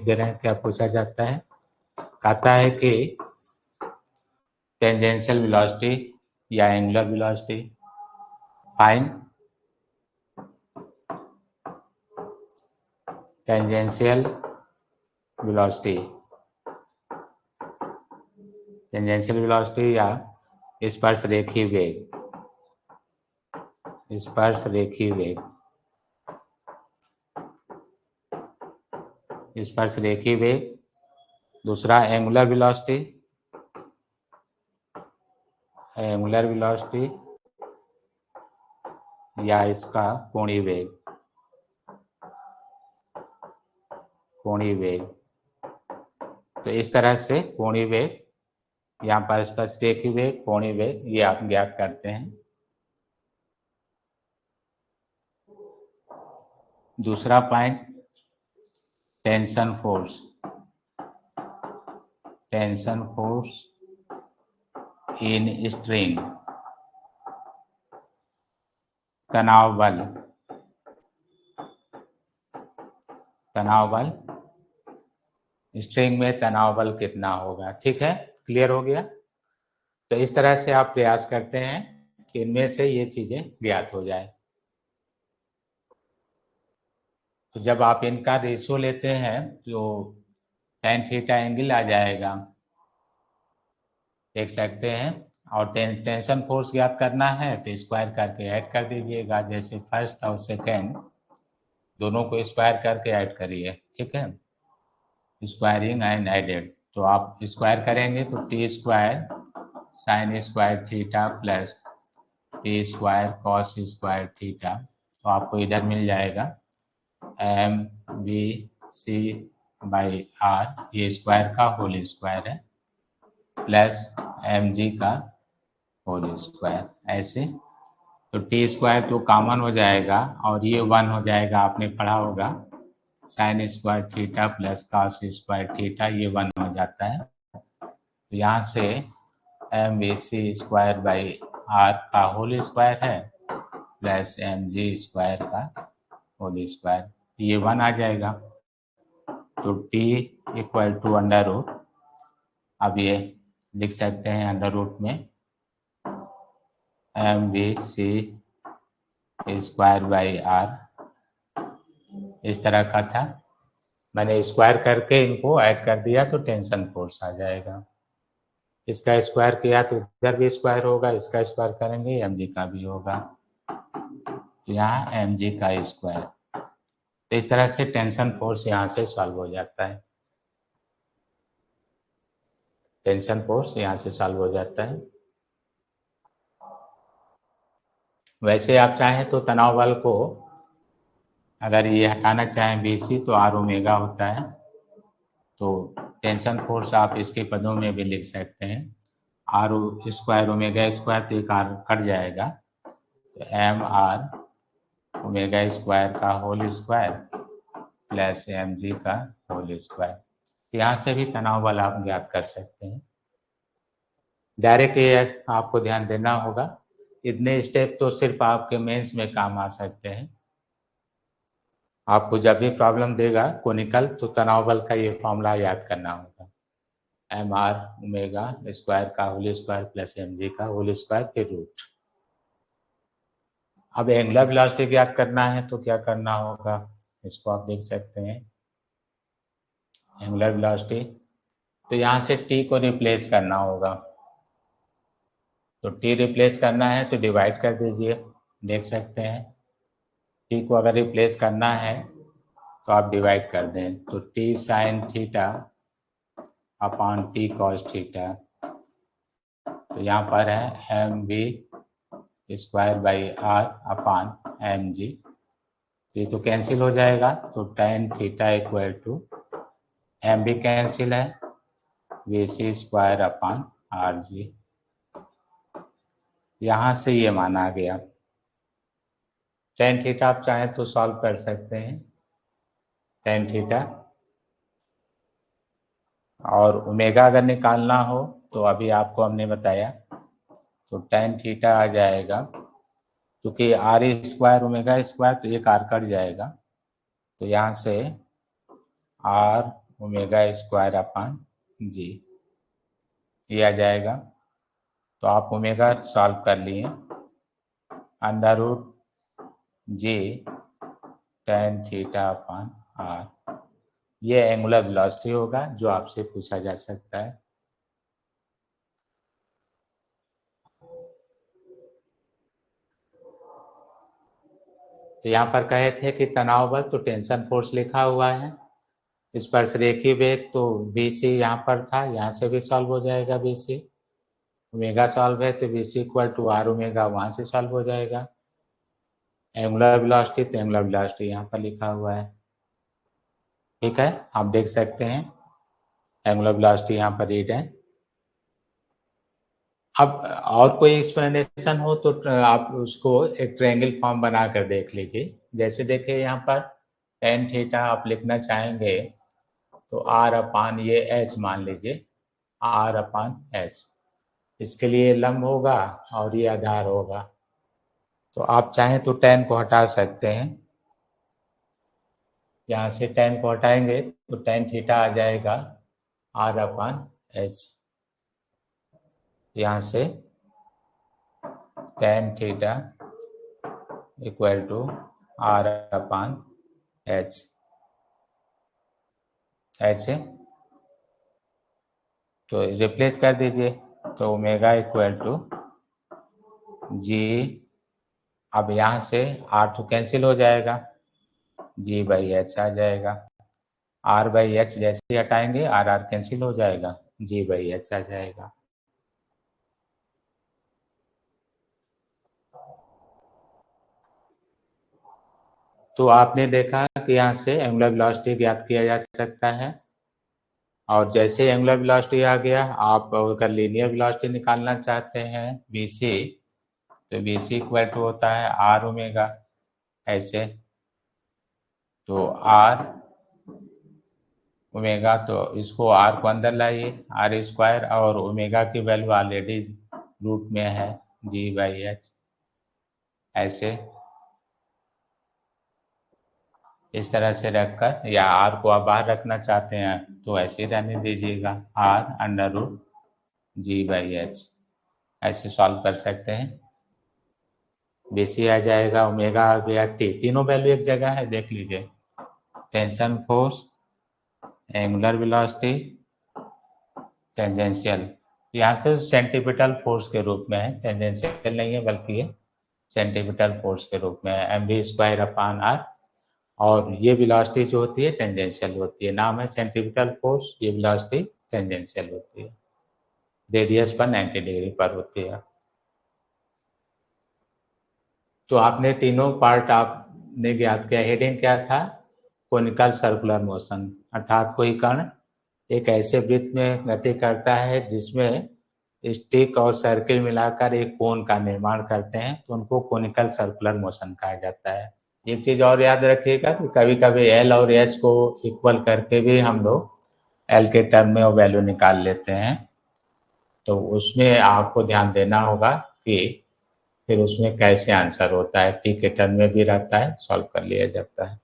दे रहे हैं, क्या पूछा जाता है, कहता है कि टेंजेंशियल वेलोसिटी या angular velocity find tangential velocity, tangential velocity या स्पर्श रेखीय वेग, स्पर्श रेखीय वेग, स्पर्श रेखीय वेग। दूसरा एंगुलर वेलोसिटी, एंगुलर वेलोसिटी या इसका कोणीय वेग, कोणीय वेग। तो इस तरह से कोणीय वेग, यहाँ पर स्पर्श रेखीय वेग, कोणीय वेग, ये आप ज्ञात करते हैं। दूसरा point tension force, tension force in string, तनाव बल, तनाव बल, स्ट्रिंग में तनाव बल कितना होगा। ठीक है, क्लियर हो गया। तो इस तरह से आप प्रयास करते हैं कि इनमें से ये चीजें ज्ञात हो जाए। तो जब आप इनका रेशियो लेते हैं तो tan थीटा एंगल आ जाएगा, देख सकते हैं। और टेंशन फोर्स ज्ञात करना है तो स्क्वायर करके ऐड कर दीजिएगा, जैसे फर्स्ट और सेकेंड दोनों को स्क्वायर करके ऐड करिए। ठीक है, स्क्वायरिंग एंड एडेड। तो आप स्क्वायर करेंगे तो T square sine square theta plus T square cos square theta, तो आपको इधर मिल जाएगा M B C by R, ये स्क्वायर का होल स्क्वायर है, प्लस एम जी का होल स्क्वायर, ऐसे। तो टी स्क्वायर तो कॉमन हो जाएगा और ये 1 हो जाएगा, आपने पढ़ा होगा sine square theta plus cos square theta, ये 1 हो जाता है। तो यहाँ से M B C square by R का होल स्क्वायर है प्लस एम जी स्क्वायर का होल स्क्वायर, ये 1 आ जाएगा। तो T equal to under root, अब ये लिख सकते हैं अंडर रूट में M B C square by R, इस तरह का था। मैंने स्क्वायर करके इनको ऐड कर दिया तो टेंशन फोर्स आ जाएगा। इसका स्क्वायर किया तो इधर भी स्क्वायर होगा, इसका स्क्वायर करेंगे एम जी का भी होगा, तो यहाँ एम जी का स्क्वायर। तो इस तरह से टेंशन फोर्स यहाँ से सॉल्व हो जाता है, टेंशन फोर्स यहाँ से सॉल्व हो जाता है। वैसे आप चाहें तो तनाव बल को अगर ये हटाना चाहें BC तो आर ओमेगा होता है, तो टेंशन फोर्स आप इसके पदों में भी लिख सकते हैं, आर स्क्वायर ओमेगा स्क्वायर, तो एक आर कट जाएगा, तो एम आर ओमेगा स्क्वायर का whole square plus M G का होल स्क्वायर। यहाँ से भी तनाव बल आप ज्ञात कर सकते हैं। डायरेक्ट ये आपको ध्यान देना होगा, इतने स्टेप तो सिर्फ आपके मेंस में काम आ सकते हैं। आपको जब भी प्रॉब्लम देगा कोनिकल, तो तनाव बल का ये फॉर्मूला याद करना होगा, एम आर ओमेगा स्क्वायर का whole square plus M G का होल स्क्वायर के रूट। अब एंगुलर वेलोसिटी ज्ञात करना है तो क्या करना होगा, इसको आप देख सकते हैं एंगुलर वेलोसिटी। तो यहाँ से टी को रिप्लेस करना होगा, तो टी रिप्लेस करना है तो डिवाइड कर दीजिए, देख सकते हैं टी को अगर रिप्लेस करना है तो आप डिवाइड कर दें, तो T sine theta upon T cos theta, तो यहाँ पर है M B square by R upon M G, ये तो कैंसिल हो जाएगा, तो tan theta equal to M भी कैंसिल है, V C square upon R G, यहाँ से ये माना गया। tan थीटा आप चाहें तो सॉल्व कर सकते हैं, tan थीटा, और ओमेगा अगर निकालना हो तो अभी आपको हमने बताया, तो tan थीटा आ जाएगा, क्योंकि आर स्क्वायर ओमेगा स्क्वायर, तो एक आर कट जाएगा, तो यहाँ से R omega square upon G ये आ जाएगा। तो आप ओमेगा सॉल्व कर लिए, under root G tan theta upon R, ये एंगुलर वेलोसिटी होगा जो आपसे पूछा जा सकता है। तो यहाँ पर कहे थे कि तनाव बल, तो टेंशन फोर्स लिखा हुआ है। स्पर्शरेखीय वेग तो BC यहाँ पर था, यहाँ से भी सॉल्व हो जाएगा BC। ओमेगा सॉल्व है तो BC equal to R omega, वहाँ से सॉल्व हो जाएगा। एंगुलर वेलोसिटी तो एंगुलर वेलोसिटी यहाँ पर लिखा हुआ है। ठीक है, आप देख सकते हैं एंगुलर वेलोसिटी यहाँ पर रीड है। अब और कोई एक्सप्लेनेशन हो तो आप उसको एक ट्रायंगल फॉर्म बना कर देख लीजिए। जैसे देखिए यहाँ पर tan थीटा आप लिखना चाहेंगे तो r अपान ये h मान लीजिए, r अपान h, इसके लिए लंब होगा और ये आधार होगा। तो आप चाहें तो tan को हटा सकते हैं, यहाँ से tan को हटाएंगे तो tan थीटा आ जाएगा r अपान h, यहाँ से tan theta equal to r upon h, ऐसे तो रिप्लेस कर दीजिए। तो ओमेगा इक्वल टू जी, अब यहाँ से r तो कैंसिल हो जाएगा, g बाई एच आ जाएगा। r बाई एच जैसे हटाएंगे आर आर कैंसिल हो जाएगा, g बाई एच आ जाएगा। तो आपने देखा कि यहाँ से एंगुलर वेलोसिटी ज्ञात किया जा सकता है। और जैसे एंगुलर वेलोसिटी आ गया, आप अगर लीनियर वेलोसिटी निकालना चाहते हैं BC, तो BC इक्वल टू होता है r ओमेगा, ऐसे तो r ओमेगा, तो इसको r को अंदर लाइए, r स्क्वायर, और ओमेगा की वैल्यू ऑलरेडी रूट में है g बाई एच, ऐसे इस तरह से रखकर, या r को आप बाहर रखना चाहते हैं तो ऐसे ही रहने दीजिएगा, r under root g by H, ऐसे सॉल्व कर सकते हैं। BC आ जाएगा, ओमेगा आ गया, t, तीनों वैल्यू एक जगह है, देख लीजिए। Tension force, angular velocity, tangential, यहाँ से सेंटीपिटल फोर्स के रूप में है, टेंजेंशियल नहीं है बल्कि ये सेंटीपिटल फोर्स के रूप में है, mv स्क्वायर अपान r। और ये वेलोसिटी जो होती है टेंजेंशियल होती है, नाम है सेंटीपिटल फोर्स, ये वेलोसिटी टेंजेंशियल होती है, रेडियस पर 90 डिग्री पर होती है। तो आपने तीनों पार्ट आपने ज्ञात किया। हेडिंग क्या था? कोनिकल सर्कुलर मोशन, अर्थात कोई कण एक ऐसे वृत्त में गति करता है जिसमें स्टिक और सर्किल मिलाकर एक कोन का निर्माण करते हैं, तो उनको कोनिकल सर्कुलर मोशन कहा जाता है। एक चीज और याद रखिएगा कि कभी कभी एल और एच को इक्वल करके भी हम लोग एल के टर्म में वो वैल्यू निकाल लेते हैं, तो उसमें आपको ध्यान देना होगा कि फिर उसमें कैसे आंसर होता है, टी के टर्म में भी रहता है, सॉल्व कर लिया जाता है।